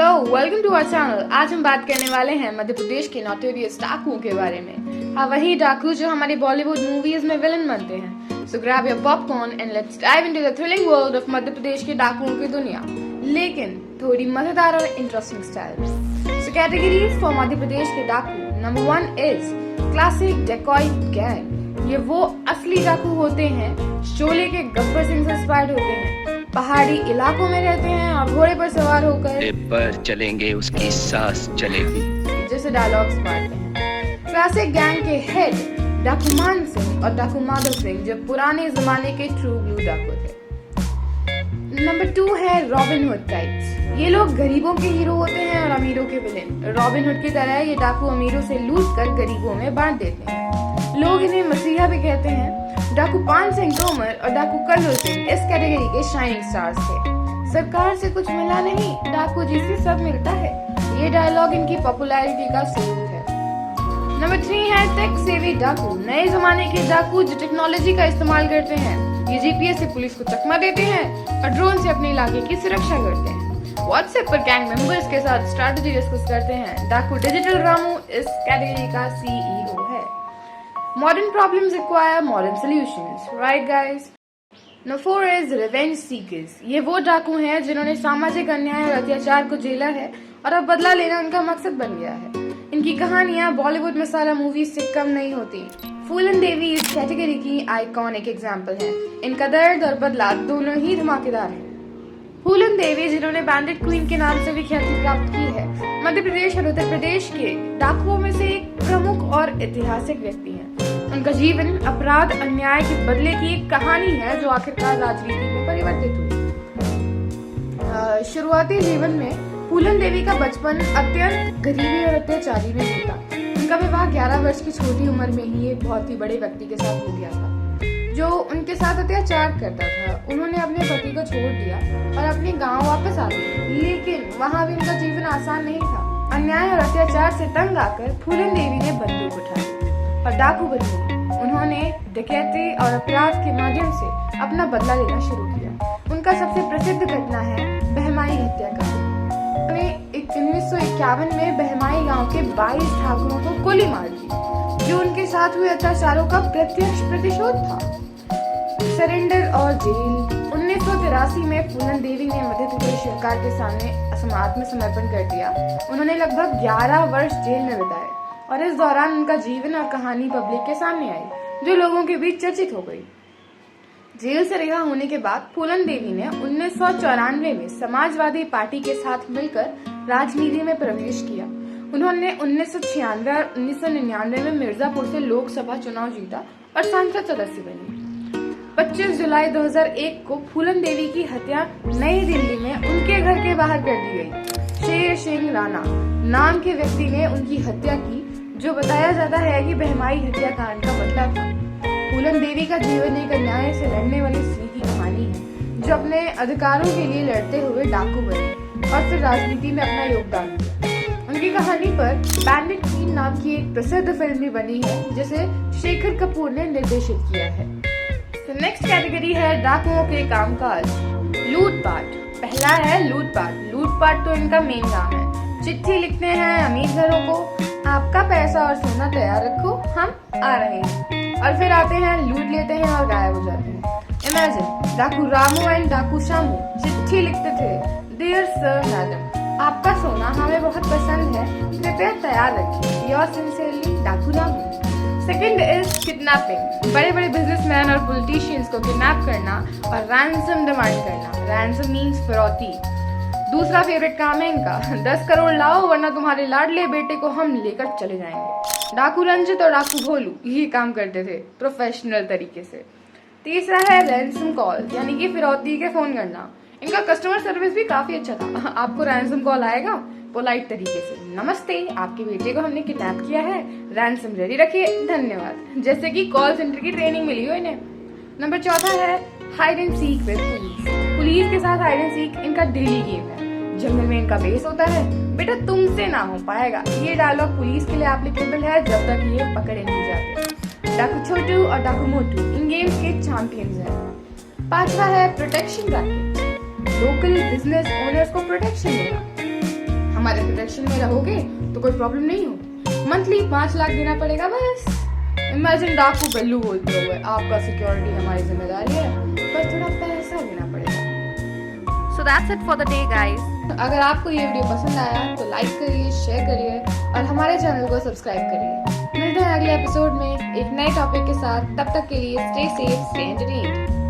Hello, welcome to our channel. आज हम बात करने वाले हैं मध्य प्रदेश के नोटोरियस डाकुओं के बारे में। हाँ, वही डाकू जो हमारी बॉलीवुड मूवीज में विलन बनते हैं। So grab your popcorn and let's dive into the thrilling world of Madhya Pradesh के डाकुओं की दुनिया, लेकिन थोड़ी मजेदार और interesting style. So categories for Madhya Pradesh के डाकू। Number 1 is classic decoy gang. ये वो असली डाकू होते हैं शोले के गब्बर सिंह से इंस्पायर्ड होते हैं। पहाड़ी इलाकों में रहते हैं और घोड़े पर सवार होकर पर चलेंगे उसकी सांस चलेगी जैसे डायलॉग्स मारते हैं। क्लासिक गैंग के हेड डाकू मान सिंह और डाकू माधव सिंह जो पुराने जमाने के ट्रू ब्लू डाकू थे। नंबर 2 है रॉबिन हुड टाइप्स। ये लोग गरीबों के हीरो होते हैं और अमीरों के विलेन। रॉबिन हुड की तरह ये डाकू अमीरों से लूट कर गरीबों में बांट देते हैं। लोग इन्हें मसीहा भी कहते हैं। डाकू पान सिंह तोमर और डाकू कल्लू सिंह इस कैटेगरी के शाइनिंग स्टार्स थे। सरकार से कुछ मिला नहीं, डाकू जी से सब मिलता है। ये डायलॉग इनकी पॉपुलैरिटी का सबूत है। नंबर 3 है टेक सेवी डाकू। नए जमाने के डाकू जो टेक्नोलॉजी का इस्तेमाल करते हैं। ये जीपीएस से पुलिस को चकमा देते हैं और ड्रोन से अपने इलाके की सुरक्षा करते हैं। व्हाट्सएप पर गैंग मेंबर्स के साथ स्ट्रैटेजी डिस्कस करते हैं। डाकू डिजिटल रामू इस कैटेगरी का सीईओ है। Modern problems require modern solutions, right guys? Number 4 is revenge seekers. ये वो डाकू हैं जिन्होंने सामाजिक अन्याय और अत्याचार को झेला है और अब बदला लेना उनका मकसद बन गया है। इनकी कहानियां बॉलीवुड मसाला मूवीज से कम नहीं होती। फूलन देवी इस कैटेगरी की आइकॉनिक एग्जाम्पल है। इनका दर्द और बदला दोनों ही धमाकेदार है। फूलन देवी जिन्होंने बैंडेड क्वीन के नाम से भी ख्याति प्राप्त की है, मध्य प्रदेश और उत्तर प्रदेश के डाकुओं में से एक प्रमुख और ऐतिहासिक व्यक्ति हैं। उनका जीवन अपराध अन्याय के बदले की एक कहानी है जो आखिरकार राजनीति में परिवर्तित हुई। शुरुआती जीवन में फूलन देवी का बचपन अत्यंत गरीबी और अत्याचारी में बीता। उनका विवाह 11 वर्ष की छोटी उम्र में ही एक बहुत ही बड़े व्यक्ति के साथ हो गया था जो उनके साथ अत्याचार करता था। उन्होंने अपने पति को छोड़ दिया और अपने गांव वापस आ गए, लेकिन वहां भी उनका जीवन आसान नहीं था। अन्याय और अत्याचार से तंग आकर फूलन देवी ने बंदूक उठाई और डाकू बन गई। उन्होंने डकैती और अपराध के माध्यम से अपना बदला लेना शुरू किया। उनका सबसे प्रसिद्ध घटना है बहमाई हत्याकांड। उन्होंने 1951 में बहमाई गांव के 22 ठाकुरों को गोली मार दी जो उनके साथ हुए अत्याचारों का प्रत्यक्ष प्रतिशोध था। सरेंडर और जेल। 1983 में फूलन देवी ने मध्य प्रदेश सरकार के सामने आत्मसमर्पण कर दिया। उन्होंने लगभग 11 वर्ष जेल में बिताए और इस दौरान उनका जीवन और कहानी पब्लिक के सामने आई जो लोगों के बीच चर्चित हो गई। जेल से रिहा होने के बाद फूलन देवी ने 1994 में समाजवादी पार्टी के साथ मिलकर राजनीति में प्रवेश किया। उन्होंने 1996 और 1999 में मिर्जापुर से लोकसभा चुनाव जीता और सांसद सदस्य बनी। 25 जुलाई 2001 को फूलन देवी की हत्या नई दिल्ली में उनके घर के बाहर कर दी गई। शेर सिंह राणा नाम के व्यक्ति ने उनकी हत्या की, जो बताया जाता है कि बहमाई हत्याकांड का बदला था। फूलन देवी का जीवन एक अन्याय से लड़ने वाली स्त्री की कहानी है जो अपने अधिकारों के लिए लड़ते हुए डाकू बनी और फिर राजनीति में अपना योगदान दिया। उनकी कहानी पर बैंडेड क्वीन नाम की एक प्रसिद्ध फिल्म भी बनी है जिसे शेखर कपूर ने निर्देशित किया है। नेक्स्ट कैटेगरी है डाकुओं के कामकाज। लूटपाट। पहला है लूटपाट। लूटपाट तो इनका मेन काम है। चिट्ठी लिखते हैं अमीर घरों को, आपका पैसा और सोना तैयार रखो, हम आ रहे हैं, और फिर आते हैं, लूट लेते हैं और गायब हो जाते हैं। इमेजिन डाकू रामू एंड डाकू शामू चिट्ठी लिखते थे, डियर सर मैडम, आपका सोना हमें बहुत पसंद है, कृपया तैयार रखिए, योर सिंसियरली डाकू रामू। Second is kidnapping. बड़े बड़े बिजनेसमैन और पॉलिटिशियंस को किडनैप करना और रैंसम डिमांड करना। रैंसम मीन्स फिरौती। दूसरा फेवरेट काम है इनका, 10 करोड़ लाओ वरना तुम्हारे लाडले बेटे को हम लेकर चले जाएंगे। डाकू रंजित और डाकू भोलू ये काम करते थे प्रोफेशनल तरीके से। तीसरा है रैंसम कॉल, यानी कि फिरौती के फोन करना। इनका कस्टमर सर्विस भी काफी अच्छा था। आपको रैंसम कॉल आएगा, पोलाइट तरीके से, नमस्ते, आपके बेटे को हमने किडनैप किया है, रैंसम रेडी रखिए, धन्यवाद। जैसे कि कॉल सेंटर की ट्रेनिंग मिली हो इन्हें। नंबर 4 है hide and seek with police. Police के साथ हाइड एंड सीक इनका डेली गेम है। जंगल में इनका बेस होता है, बेटा तुमसे ना हो पाएगा। ये डायलॉग पुलिस के लिए एप्लीकेबल है जब तक ये पकड़े नहीं जाते। डाकू छोटू और डाकू मोटू इन गेम्स के चैंपियंस हैं। 5वां है protection racket. Local business owners को प्रोटेक्शन देना। हमारे प्रोटेक्शन में रहोगे तो कोई प्रॉब्लम नहीं होगी। मंथली 5 लाख देना पड़ेगा बस। इमेजिन डाकू बल्लू बोलते हुए आपका सिक्योरिटी हमारी जिम्मेदारी है, बस थोड़ा पैसा देना पड़ेगा। So that's it for the day, guys. अगर आपको ये वीडियो पसंद आया तो लाइक करिए, शेयर करिए और हमारे चैनल को सब्सक्राइब करिए। मिलते हैं अगले एपिसोड में एक नए टॉपिक के साथ। तब तक के लिए स्टे सेफ, स्टे एंटरटेन्ड।